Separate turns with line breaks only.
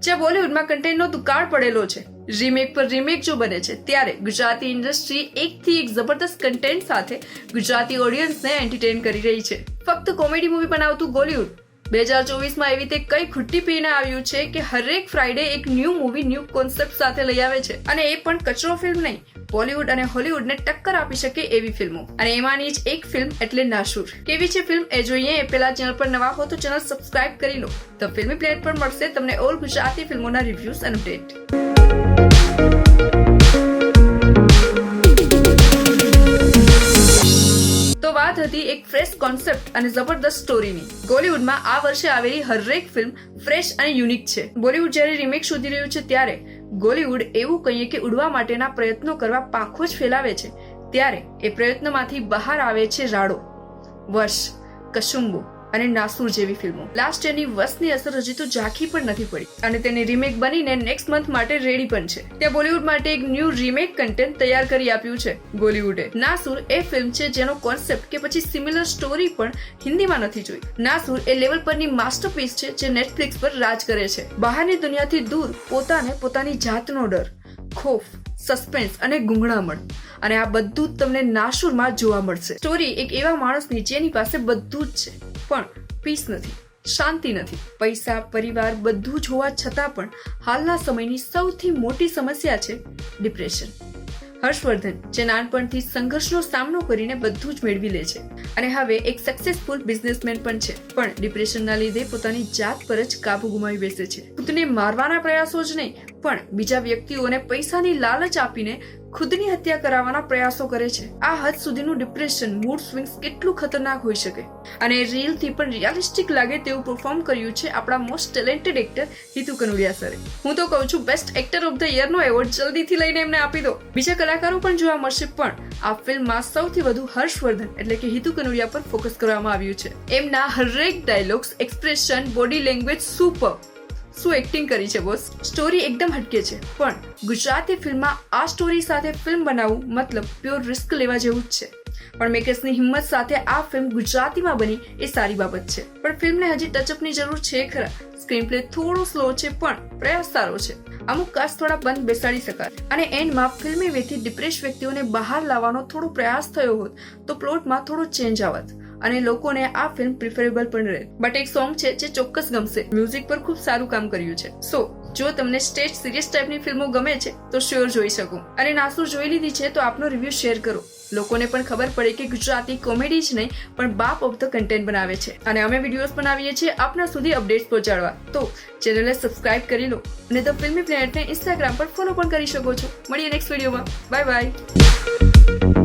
જ્યાં બોલિવૂડમાં કન્ટેન્ટનો દુકાળ પડેલો છે, રીમેક પર રીમેક જો બને છે, ત્યારે ગુજરાતી ઇન્ડસ્ટ્રી એકથી એક જબરદસ્ત કન્ટેન્ટ સાથે ગુજરાતી ઓડિયન્સને એન્ટરટેન કરી રહી છે. ફક્ત કોમેડી મૂવી બનાવતું બોલિવૂડ 2024માં એવી રીતે કઈ ખૂટી પીને આવ્યું છે કે હરેક ફ્રાઈડે એક ન્યૂ મૂવી ન્યૂ કોન્સેપ્ટ સાથે લઈ આવે છે, અને એ પણ કચરો ફિલ્મ નહીં, બોલિવૂડ અને હોલિવૂડને ટક્કર આપી શકે એવી ફિલ્મો. અને એમાંની જ એક ફિલ્મ એટલે નાસુર. કેવી છે ફિલ્મ એ જોઈએ એ પહેલા ચેનલ પર નવા હો તો ચેનલ સબસ્ક્રાઇબ કરી લો. તો ફિલ્મી પ્લેટ પર મળશે તમને ઓલ ગુજરાતી ફિલ્મોના રિવ્યુઝ અને અપડેટ. તો વાત હતી એક ફ્રેશ કોન્સેપ્ટ અને જબરદસ્ત સ્ટોરીની. બોલિવૂડમાં આ વર્ષે આવેલી હરેક ફિલ્મ ફ્રેશ અને યુનિક છે. બોલિવૂડ જ્યારે રીમેક શોધી રહ્યું છે ત્યારે બોલિવૂડ એવું કહીએ કે ઉડવા માટેના પ્રયત્નો કરવા પાંખો જ ફેલાવે છે, ત્યારે એ પ્રયત્નમાંથી બહાર આવે છે રાડો, વર્ષ, કસુંબો અને નાસુર જેવી ફિલ્મો. લાસ્ટ યરની વર્ષની અસર હજી તો ઝાંખી પણ નથી પડી અને તેની રીમેક બનીને નેક્સ્ટ મંથ માટે રેડી પણ છે. ત્યાં બોલિવૂડ માટે એક ન્યૂ રીમેક કન્ટેન્ટ તૈયાર કરી આપ્યું છે બોલિવૂડે. નાસુર એ ફિલ્મ છે જેનો કોન્સેપ્ટ કે પછી સિમિલર સ્ટોરી પણ હિન્દીમાં નથી જોઈ. નાસુર એ લેવલ પરની માસ્ટરપીસ છે જે નેટફ્લિક્સ પર રાજ કરે છે. બહારની દુનિયાથી દૂર પોતાને પોતાની જાતનો ડર, ખોફ, સસ્પેન્સ અને ગુંગળામણ, અને આ બધું જ તમને નાસુરમાં જોવા મળશે. સ્ટોરી એક એવા માણસની જેની પાસે બધું જ છે પણ પીસ નથી, શાંતિ નથી, પૈસા, પરિવાર બધું જ હોવા છતાં પણ હાલના સમયની સૌથી મોટી સમસ્યા છે ડિપ્રેશન. હર્ષવર્ધન જે નાનપણથી સંઘર્ષનો સામનો કરીને બધું જ મેળવી લે છે અને હવે એક સક્સેસફુલ બિઝનેસમેન પણ છે, પણ ડિપ્રેશનના લીધે પોતાની જાત પર જ કાબુ ગુમાવી બેસે છે. ખુદને મારવાના પ્રયાસો જ નહીં પણ બીજા વ્યક્તિઓને પૈસાની લાલચ આપીને ખુદની હત્યા કરાવવાના પ્રયાસો કરે છે. આ હદ સુધીનું ડિપ્રેશન, મૂડ સ્વિંગ્સ કેટલું ખતરનાક હોઈ શકે, અને રીલથી પણ રિયાલિસ્ટિક લાગે તેવું પરફોર્મ કર્યું છે આપણા most talented actor Hitu Kanodia સરે. હું તો કહું છું best actor of the year નો એવોર્ડ જલ્દીથી લઈને એમને આપી દો. બીજા કલાકારો પણ જોવા મળશે પણ આ ફિલ્મમાં સૌથી વધુ હર્ષવર્ધન એટલે કે હિતુ કનોડિયા પર ફોકસ કરવામાં આવ્યું છે. એમના હરેક dialogues, expression, body language super. શું એક્ટિંગ કરી છે બોસ. સ્ટોરી એકદમ હટકે છે પણ ગુજરાતી ફિલ્મમાં આ સ્ટોરી સાથે ફિલ્મ બનાવવું મતલબ પ્યોર રિસ્ક લેવા જેવું જ છે. પણ મેકર્સની હિંમત સાથે આ ફિલ્મ ગુજરાતીમાં બની એ સારી બાબત છે. પણ ફિલ્મને હજી ટચઅપની જરૂર છે ખરા. સ્ક્રીન પ્લે થોડો સ્લો છે પણ પ્રયાસ સારો છે. અમુક કાસ્ટ થોડા બંધ બેસાડી શકાય, અને એન્ડમાં ફિલ્મી વેથી ડિપ્રેસ વ્યક્તિઓને બહાર લાવવાનો થોડો પ્રયાસ થયો હોત તો પ્લોટમાં થોડો ચેન્જ આવત અને લોકોને આ ફિલ્મ પ્રિફરેબલ પણ રહે. બટ એક સોંગ છે જે ચોક્કસ ગમશે. મ્યુઝિક પર ખૂબ સારું કામ કર્યું છે. સો જો તમને સ્ટેજ સિરિયસ ટાઈપની ફિલ્મો ગમે છે તો શ્યોર જોઈ શકો. અને નાસુર જોઈ લીધી છે તો આપનો રિવ્યુ શેર કરો. લોકોને પણ ખબર પડે કે ગુજરાતી કોમેડી જ નહીં પણ બાપ ઓફ ધ કન્ટેન્ટ બનાવે છે, અને અમે વિડીયોઝ બનાવીએ છીએ આપના સુધી અપડેટ્સ પહોંચાડવા. તો ચેનલને સબસ્ક્રાઇબ કરી લો અને ધ ફિલ્મી પ્લેનેટને ઇન્સ્ટાગ્રામ પર ફોલો પણ કરી શકો છો. મળીએ નેક્સ્ટ વિડીયોમાં. Bye bye.